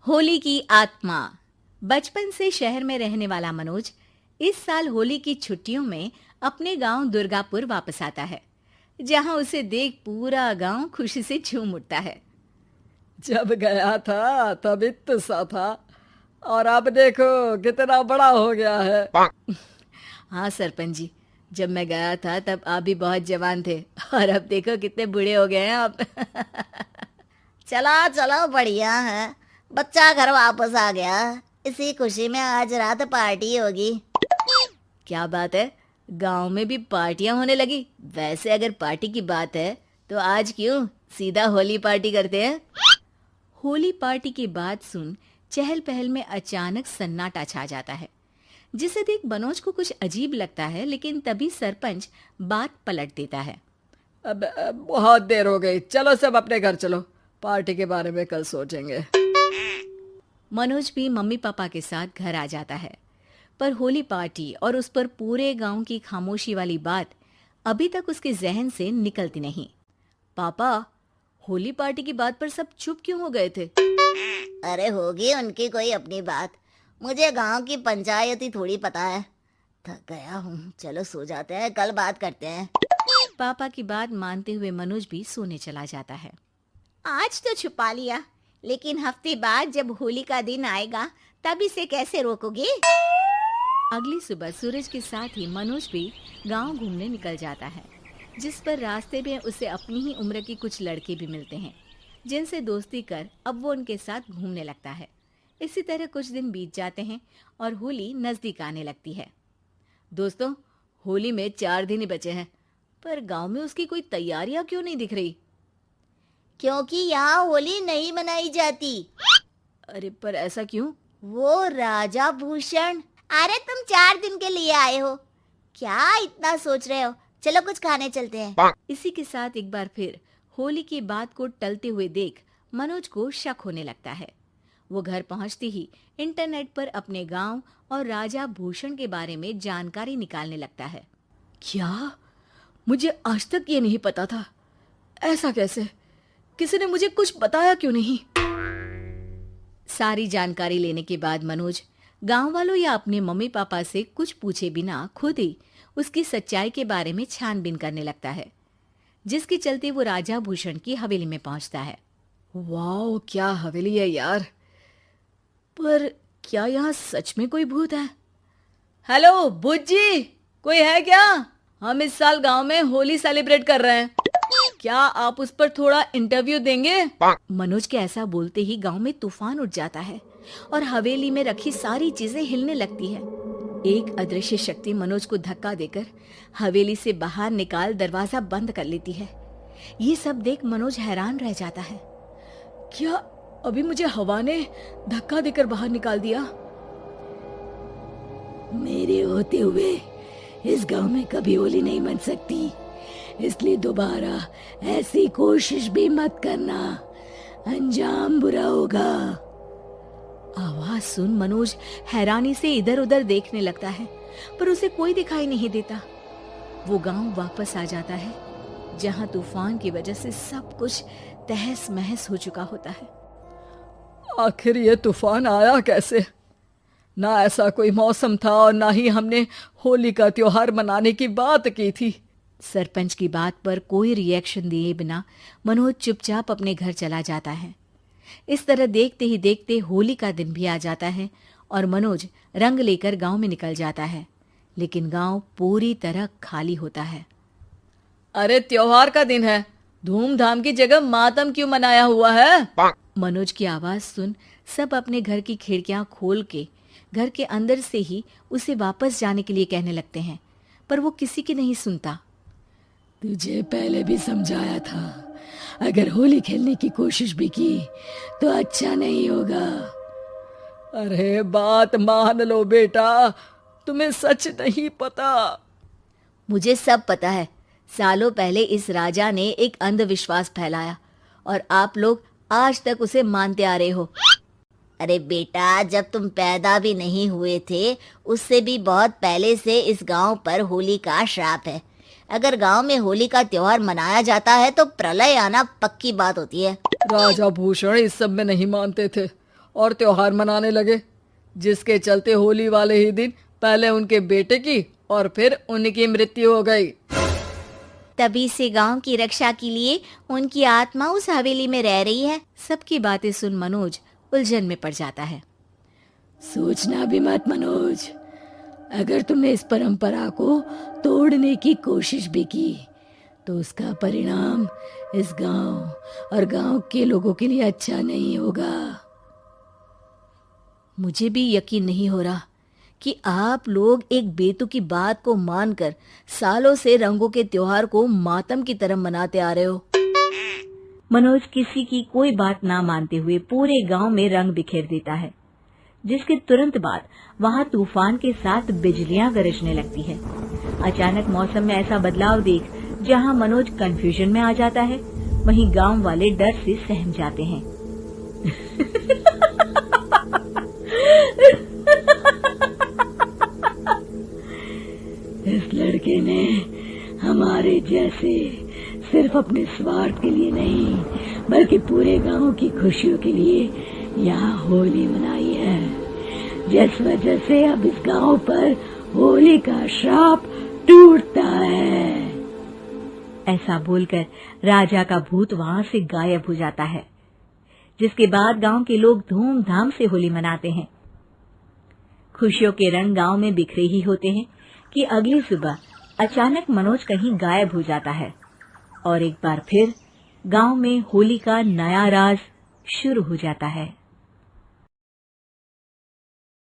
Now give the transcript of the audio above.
होली की आत्मा। बचपन से शहर में रहने वाला मनोज इस साल होली की छुट्टियों में अपने गांव दुर्गापुर वापस आता है, जहां उसे देख पूरा गांव खुशी से झूम उठता है। जब गया था तब इतना सा था और अब देखो कितना बड़ा हो गया है। हाँ सरपंच जी, जब मैं गया था तब आप भी बहुत जवान थे और अब देखो कितने बूढ़े हो गए हैं आप। चलो चलो बढ़िया है। बच्चा घर वापस आ गया। इसी खुशी में आज रात पार्टी होगी। क्या बात है, गांव में भी पार्टियां होने लगी। वैसे अगर पार्टी की बात है तो आज क्यों सीधा होली पार्टी करते हैं। होली पार्टी की बात सुन चहल पहल में अचानक सन्नाटा छा जाता है, जिसे देख मनोज को कुछ अजीब लगता है। लेकिन तभी सरपंच बात पलट देता है। अब बहुत देर हो गई, चलो सब अपने घर चलो, पार्टी के बारे में कल सोचेंगे। मनोज भी मम्मी पापा के साथ घर आ जाता है, पर होली पार्टी और उस पर पूरे गांव की खामोशी वाली बात अभी तक उसके जहन से निकलती नहीं। पापा, होली पार्टी की बात पर सब चुप क्यों हो गए थे? अरे होगी उनकी कोई अपनी बात। मुझे गांव की पंचायती थोड़ी पता है। थक गया हूँ, चलो सो जाते हैं, कल बात करते हैं। पापा की बात मानते हुए मनोज भी सोने चला जाता है। आज तो छुपा लिया, लेकिन हफ्ते बाद जब होली का दिन आएगा तब इसे कैसे रोकोगे? अगली सुबह सूरज के साथ ही मनोज भी गांव घूमने निकल जाता है, जिस पर रास्ते में उसे अपनी ही उम्र के कुछ लड़के भी मिलते हैं, जिनसे दोस्ती कर अब वो उनके साथ घूमने लगता है। इसी तरह कुछ दिन बीत जाते हैं और होली नजदीक आने लगती है। दोस्तों, होली में 4 दिन ही बचे हैं, पर गांव में उसकी कोई तैयारियां क्यों नहीं दिख रही? क्योंकि यहाँ होली नहीं मनाई जाती। अरे पर ऐसा क्यों? वो राजा भूषण। अरे तुम 4 दिन के लिए आए हो, क्या इतना सोच रहे हो? चलो कुछ खाने चलते हैं। इसी के साथ एक बार फिर होली की बात को टलते हुए देख मनोज को शक होने लगता है। वो घर पहुंचते ही इंटरनेट पर अपने गांव और राजा भूषण के बारे में जानकारी निकालने लगता है। क्या? मुझे आज तक ये नहीं पता था। ऐसा कैसे? किसी ने मुझे कुछ बताया क्यों नहीं? सारी जानकारी लेने के बाद मनोज गांव वालों या अपने मम्मी पापा से कुछ पूछे बिना खुद ही उसकी सच्चाई के बारे में छानबीन करने लगता है, जिसके चलते वो राजा भूषण की हवेली में पहुंचता है। वाह, क्या हवेली है यार। पर क्या यहाँ सच में कोई भूत है? हेलो भूत जी, कोई है क्या? हम इस साल गांव में होली सेलिब्रेट कर रहे हैं, क्या आप उस पर थोड़ा इंटरव्यू देंगे? मनोज के ऐसा बोलते ही गांव में तूफान उठ जाता है और हवेली में रखी सारी चीजें हिलने लगती है। एक अदृश्य शक्ति मनोज को धक्का देकर हवेली से बाहर निकाल दरवाजा बंद कर लेती है। ये सब देख मनोज हैरान रह जाता है। क्या अभी मुझे हवा ने धक्का देकर बाहर निकाल दिया? मेरे होते हुए इस गांव में कभी होली नहीं मन सकती, इसलिए दोबारा ऐसी कोशिश भी मत करना, अंजाम बुरा होगा। आवाज सुन मनोज हैरानी से इधर उधर देखने लगता है, पर उसे कोई दिखाई नहीं देता। वो गांव वापस आ जाता है, जहां तूफान की वजह से सब कुछ तहस महस हो चुका होता है। आखिर ये तूफान आया कैसे? ना ऐसा कोई मौसम था और ना ही हमने होली का त्योहार मनाने की बात की थी। सरपंच की बात पर कोई रिएक्शन दिए बिना मनोज चुपचाप अपने घर चला जाता है। इस तरह देखते ही देखते होली का दिन भी आ जाता है और मनोज रंग लेकर गांव में निकल जाता है, लेकिन गांव पूरी तरह खाली होता है। अरे त्योहार का दिन है, धूमधाम की जगह मातम क्यों मनाया हुआ है? मनोज की आवाज सुन सब अपने घर की खिड़कियां खोल के घर के अंदर से ही उसे वापस जाने के लिए कहने लगते हैं, पर वो किसी की नहीं सुनता। तुझे पहले भी समझाया था, अगर होली खेलने की कोशिश भी की तो अच्छा नहीं होगा। अरे बात मान लो बेटा, तुम्हें सच नहीं पता। मुझे सब पता है। सालों पहले इस राजा ने एक अंधविश्वास फैलाया और आप लोग आज तक उसे मानते आ रहे हो। अरे बेटा, जब तुम पैदा भी नहीं हुए थे उससे भी बहुत पहले से इस गांव पर होली का श्राप है। अगर गांव में होली का त्योहार मनाया जाता है तो प्रलय आना पक्की बात होती है। राजा भूषण इस सब में नहीं मानते थे और त्योहार मनाने लगे, जिसके चलते होली वाले ही दिन पहले उनके बेटे की और फिर उनकी मृत्यु हो गई। तभी से गांव की रक्षा के लिए उनकी आत्मा उस हवेली में रह रही है। सबकी बातें सुन मनोज उलझन में पड़ जाता है। सोचना भी मत मनोज, अगर तुमने इस परंपरा को तोड़ने की कोशिश भी की तो उसका परिणाम इस गांव और गांव के लोगों के लिए अच्छा नहीं होगा। मुझे भी यकीन नहीं हो रहा कि आप लोग एक बेतुकी बात को मानकर सालों से रंगों के त्योहार को मातम की तरह मनाते आ रहे हो। मनोज किसी की कोई बात ना मानते हुए पूरे गांव में रंग बिखेर देता है, जिसके तुरंत बाद वहां तूफान के साथ बिजलियां गरजने लगती है। अचानक मौसम में ऐसा बदलाव देख जहां मनोज कंफ्यूजन में आ जाता है, वहीं गांव वाले डर से सहम जाते हैं। इस लड़के ने हमारे जैसे सिर्फ अपने स्वार्थ के लिए नहीं बल्कि पूरे गांव की खुशियों के लिए यहाँ होली मनाई है, जिस वजह से अब इस गांव पर होली का श्राप टूटता है। ऐसा बोलकर राजा का भूत वहां से गायब हो जाता है, जिसके बाद गांव के लोग धूमधाम से होली मनाते हैं। खुशियों के रंग गांव में बिखरे ही होते हैं कि अगली सुबह अचानक मनोज कहीं गायब हो जाता है और एक बार फिर गांव में होली का नया राज शुरू हो जाता है।